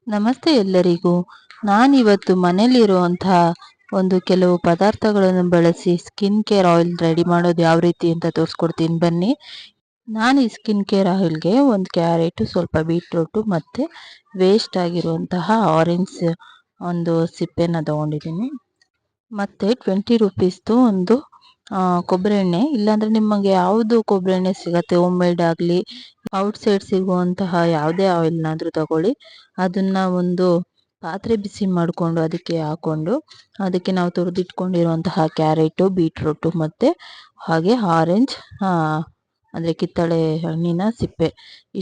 ನಮಸ್ತೆ ಎಲ್ಲರಿಗೂ. ನಾನಿವತ್ತು ಮನೇಲಿರುವಂತಹ ಒಂದು ಕೆಲವು ಪದಾರ್ಥಗಳನ್ನು ಬಳಸಿ ಸ್ಕಿನ್ ಕೇರ್ ಆಯಿಲ್ ರೆಡಿ ಮಾಡೋದು ಯಾವ ರೀತಿ ಅಂತ ತೋರಿಸ್ಕೊಡ್ತೀನಿ ಬನ್ನಿ. ನಾನು ಈ ಸ್ಕಿನ್ ಕೇರ್ ಆಯಿಲ್ಗೆ ಒಂದು ಕ್ಯಾರೆಟು, ಸ್ವಲ್ಪ ಬೀಟ್ರೂಟು ಮತ್ತು ವೇಸ್ಟ್ ಆಗಿರುವಂತಹ ಆರೆಂಜ್ ಒಂದು ಸಿಪ್ಪೆನ ತಗೊಂಡಿದ್ದೀನಿ. ಮತ್ತು 20 ರುಪೀಸ್ದು ಒಂದು ಕೊಬ್ಬರಿ ಎಣ್ಣೆ, ಇಲ್ಲಾಂದರೆ ನಿಮಗೆ ಯಾವುದು ಕೊಬ್ಬರಿ ಎಣ್ಣೆ ಸಿಗುತ್ತೆ, ಹೋಮ್ ಮೇಡ್ ಆಗಲಿ ಔಟ್ಸೈಡ್ ಸಿಗುವಂತಹ ಯಾವುದೇ ಆಯಿಲ್ನಾದರೂ ತಗೊಳ್ಳಿ. ಅದನ್ನು ಒಂದು ಪಾತ್ರೆ ಬಿಸಿ ಮಾಡಿಕೊಂಡು ಅದಕ್ಕೆ ಹಾಕ್ಕೊಂಡು, ಅದಕ್ಕೆ ನಾವು ತುರಿದಿಟ್ಕೊಂಡಿರುವಂತಹ ಕ್ಯಾರೆಟು, ಬೀಟ್ರೂಟು ಮತ್ತು ಹಾಗೆ ಆರೆಂಜ್ ಅಂದರೆ ಕಿತ್ತಳೆ ಹಣ್ಣಿನ ಸಿಪ್ಪೆ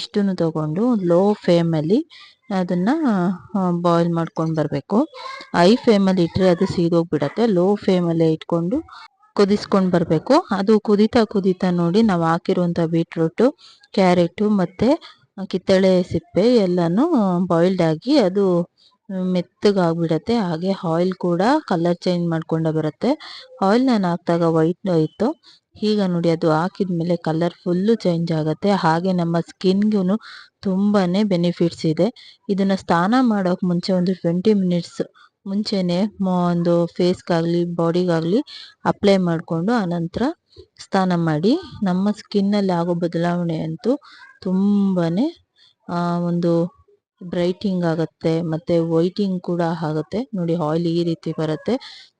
ಇಷ್ಟನ್ನು ತಗೊಂಡು ಲೋ ಫ್ಲೇಮಲ್ಲಿ ಅದನ್ನು ಬಾಯ್ಲ್ ಮಾಡ್ಕೊಂಡು ಬರಬೇಕು. ಹೈ ಫ್ಲೇಮಲ್ಲಿ ಇಟ್ಟರೆ ಅದು ಸೀದೋಗ್ಬಿಡತ್ತೆ. ಲೋ ಫ್ಲೇಮಲ್ಲೇ ಇಟ್ಕೊಂಡು ಕುದಿಸ್ಕೊಂಡು ಬರಬೇಕು. ಅದು ಕುದೀತಾ ನೋಡಿ ನಾವು ಹಾಕಿರುವಂಥ ಬೀಟ್ರೂಟು, ಕ್ಯಾರೆಟು ಮತ್ತು ಕಿತ್ತಳೆ ಸಿಪ್ಪೆ ಎಲ್ಲನೂ ಬಾಯ್ಲ್ಡ್ ಆಗಿ ಅದು ಮೆತ್ತಗಾಗ್ಬಿಡತ್ತೆ. ಹಾಗೆ ಆಯಿಲ್ ಕೂಡ ಕಲರ್ ಚೇಂಜ್ ಮಾಡ್ಕೊಂಡೇ ಬರುತ್ತೆ. ಆಯಿಲ್ ನಾನು ಹಾಕಿದಾಗ ವೈಟ್ ಇತ್ತು, ಈಗ ನೋಡಿ ಅದು ಹಾಕಿದ ಮೇಲೆ ಕಲರ್ ಫುಲ್ಲು ಚೇಂಜ್ ಆಗುತ್ತೆ. ಹಾಗೆ ನಮ್ಮ ಸ್ಕಿನ್ಗೂ ತುಂಬಾ ಬೆನಿಫಿಟ್ಸ್ ಇದೆ. ಇದನ್ನು ಸ್ನಾನ ಮಾಡೋಕ್ಕೆ ಮುಂಚೆ ಒಂದು 20 ಮಿನಿಟ್ಸ್ ಮುಂಚೆನೇ ಒಂದು ಫೇಸ್ಗಾಗಲಿ ಬಾಡಿಗಾಗಲಿ ಅಪ್ಲೈ ಮಾಡಿಕೊಂಡು ಆನಂತರ ಸ್ನಾನ ಮಾಡಿ. ನಮ್ಮ ಸ್ಕಿನ್ನಲ್ಲಿ ಆಗೋ ಬದಲಾವಣೆ ಅಂತೂ ತುಂಬಾ ಒಂದು ಬ್ರೈಟಿಂಗ್ ಆಗುತ್ತೆ ಮತ್ತು ವೈಟಿಂಗ್ ಕೂಡ ಆಗುತ್ತೆ. ನೋಡಿ ಆಯಿಲ್ ಈ ರೀತಿ ಬರುತ್ತೆ,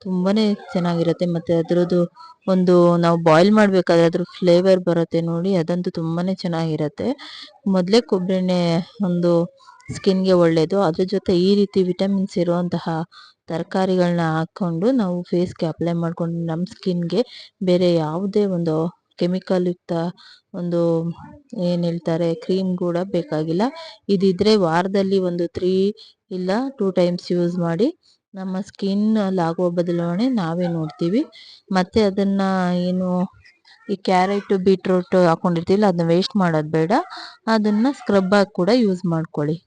ತುಂಬಾ ಚೆನ್ನಾಗಿರುತ್ತೆ. ಮತ್ತು ಅದರದ್ದು ಒಂದು ನಾವು ಬಾಯ್ಲ್ ಮಾಡಬೇಕಾದ್ರೆ ಅದ್ರ ಫ್ಲೇವರ್ ಬರುತ್ತೆ ನೋಡಿ, ಅದಂತೂ ತುಂಬಾ ಚೆನ್ನಾಗಿರುತ್ತೆ. ಮೊದಲೇ ಕೊಬ್ಬರಿ ಎಣ್ಣೆ ಒಂದು ಸ್ಕಿನ್ಗೆ ಒಳ್ಳೆಯದು, ಅದ್ರ ಜೊತೆ ಈ ರೀತಿ ವಿಟಮಿನ್ಸ್ ಇರುವಂತಹ ತರಕಾರಿಗಳನ್ನ ಹಾಕ್ಕೊಂಡು ನಾವು ಫೇಸ್ಗೆ ಅಪ್ಲೈ ಮಾಡ್ಕೊಂಡು ನಮ್ಮ ಸ್ಕಿನ್ಗೆ ಬೇರೆ ಯಾವುದೇ ಒಂದು ಕೆಮಿಕಲ್ ಯುಕ್ತ ಒಂದು ಏನು ಹೇಳ್ತಾರೆ ಕ್ರೀಮ್ ಕೂಡ ಬೇಕಾಗಿಲ್ಲ. ಇದಿದ್ರೆ ವಾರದಲ್ಲಿ ಒಂದು 3 ಇಲ್ಲ 2 ಟೈಮ್ಸ್ ಯೂಸ್ ಮಾಡಿ ನಮ್ಮ ಸ್ಕಿನ್ನಲ್ಲಿ ಆಗುವ ಬದಲಾವಣೆ ನಾವೇ ನೋಡ್ತೀವಿ. ಮತ್ತು ಅದನ್ನು ಏನು ಈ ಕ್ಯಾರೆಟು ಬೀಟ್ರೂಟ್ ಹಾಕ್ಕೊಂಡಿರ್ತೀವಿಲ್ಲ, ಅದನ್ನ ವೇಸ್ಟ್ ಮಾಡೋದು ಬೇಡ, ಅದನ್ನು ಸ್ಕ್ರಬ್ ಆಗಿ ಕೂಡ ಯೂಸ್ ಮಾಡ್ಕೊಳ್ಳಿ.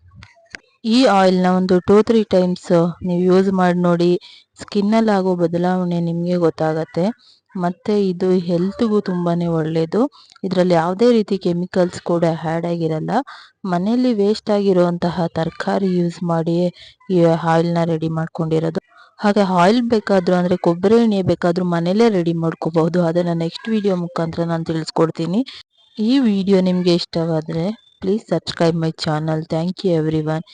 ಈ ಆಯಿಲ್ನ ಒಂದು 2-3 ಟೈಮ್ಸ್ ನೀವು ಯೂಸ್ ಮಾಡಿ ನೋಡಿ, ಸ್ಕಿನ್ನಲ್ಲಿ ಆಗೋ ಬದಲಾವಣೆ ನಿಮಗೆ ಗೊತ್ತಾಗತ್ತೆ. ಮತ್ತು ಇದು ಹೆಲ್ತ್ಗೂ ತುಂಬಾ ಒಳ್ಳೆಯದು. ಇದರಲ್ಲಿ ಯಾವುದೇ ರೀತಿ ಕೆಮಿಕಲ್ಸ್ ಕೂಡ ಆ್ಯಡ್ ಆಗಿರಲ್ಲ. ಮನೆಯಲ್ಲಿ ವೇಸ್ಟ್ ಆಗಿರುವಂತಹ ತರಕಾರಿ ಯೂಸ್ ಮಾಡಿ ಈ ಆಯಿಲ್ನ ರೆಡಿ ಮಾಡ್ಕೊಂಡಿರೋದು. ಹಾಗೆ ಆಯಿಲ್ ಬೇಕಾದರೂ ಅಂದರೆ ಕೊಬ್ಬರಿ ಎಣ್ಣೆ ಬೇಕಾದರೂ ಮನೆಯಲ್ಲೇ ರೆಡಿ ಮಾಡ್ಕೋಬಹುದು. ಅದನ್ನು ನೆಕ್ಸ್ಟ್ ವಿಡಿಯೋ ಮುಖಾಂತರ ನಾನು ತಿಳಿಸ್ಕೊಡ್ತೀನಿ. ಈ ವಿಡಿಯೋ ನಿಮಗೆ ಇಷ್ಟವಾದರೆ please subscribe my channel. Thank you everyone.